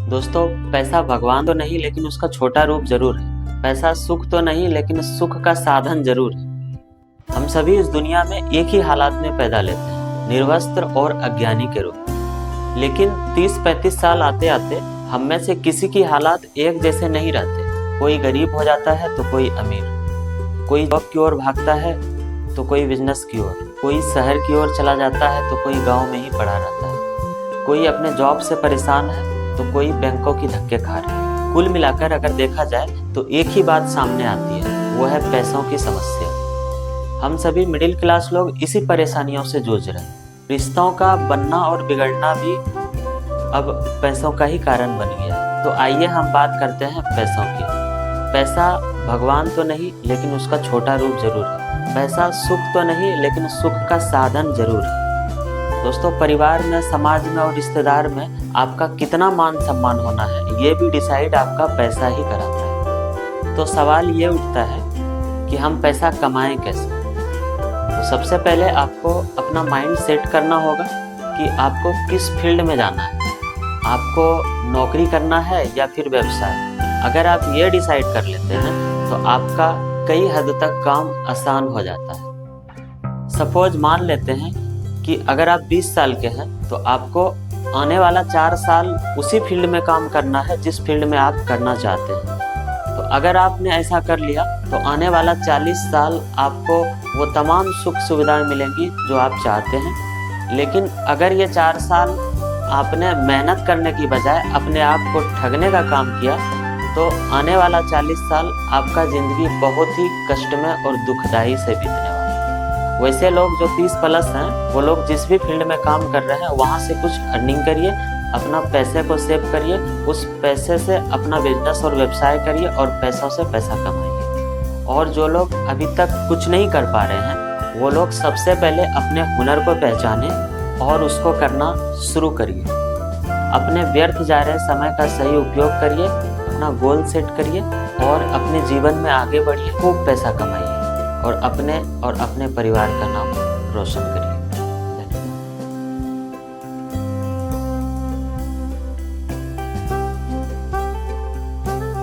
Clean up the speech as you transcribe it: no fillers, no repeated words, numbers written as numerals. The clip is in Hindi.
दोस्तों, पैसा भगवान तो नहीं लेकिन उसका छोटा रूप जरूर है। पैसा सुख तो नहीं लेकिन सुख का साधन जरूर है। हम सभी इस दुनिया में एक ही हालात में पैदा लेते हैं, निर्वस्त्र और अज्ञानी के रूप में। लेकिन 30-35 साल आते आते हम में से किसी की हालात एक जैसे नहीं रहते। कोई गरीब हो जाता है तो कोई अमीर, कोई जॉब की ओर भागता है तो कोई बिजनेस की ओर, कोई शहर की ओर चला जाता है तो कोई गाँव में ही पड़ा रहता है, कोई अपने जॉब से परेशान है तो कोई बैंकों की धक्के खा रहा है। कुल मिलाकर अगर देखा जाए तो एक ही बात सामने आती है, वो है पैसों की समस्या। हम सभी मिडिल क्लास लोग इसी परेशानियों से जूझ रहे हैं। रिश्तों का बनना और बिगड़ना भी अब पैसों का ही कारण बन गया है। तो आइए हम बात करते हैं पैसों की। पैसा भगवान तो नहीं लेकिन उसका छोटा रूप जरूर है। पैसा सुख तो नहीं लेकिन सुख का साधन जरूर है। दोस्तों, परिवार में, समाज में और रिश्तेदार में आपका कितना मान सम्मान होना है, ये भी डिसाइड आपका पैसा ही कराता है। तो सवाल ये उठता है कि हम पैसा कमाएं कैसे। तो सबसे पहले आपको अपना माइंड सेट करना होगा कि आपको किस फील्ड में जाना है। आपको नौकरी करना है या फिर व्यवसाय। अगर आप ये डिसाइड कर लेते हैं तो आपका कई हद तक काम आसान हो जाता है। सपोज मान लेते हैं कि अगर आप 20 साल के हैं तो आपको आने वाला 4 साल उसी फील्ड में काम करना है जिस फील्ड में आप करना चाहते हैं। तो अगर आपने ऐसा कर लिया तो आने वाला 40 साल आपको वो तमाम सुख सुविधाएं मिलेंगी जो आप चाहते हैं। लेकिन अगर ये 4 साल आपने मेहनत करने की बजाय अपने आप को ठगने का काम किया तो आने वाला 40 साल आपका ज़िंदगी बहुत ही कष्टमय और दुखदायी से बीतने वाला है। वैसे लोग जो 30+ हैं, वो लोग जिस भी फील्ड में काम कर रहे हैं वहाँ से कुछ अर्निंग करिए, अपना पैसे को सेव करिए, उस पैसे से अपना बिजनेस और व्यवसाय करिए और पैसों से पैसा कमाइए। और जो लोग अभी तक कुछ नहीं कर पा रहे हैं, वो लोग सबसे पहले अपने हुनर को पहचानें और उसको करना शुरू करिए। अपने व्यर्थ जा रहे समय का सही उपयोग करिए, अपना गोल सेट करिए और अपने जीवन में आगे बढ़िए, खूब पैसा कमाइए और अपने परिवार का नाम रोशन करिए।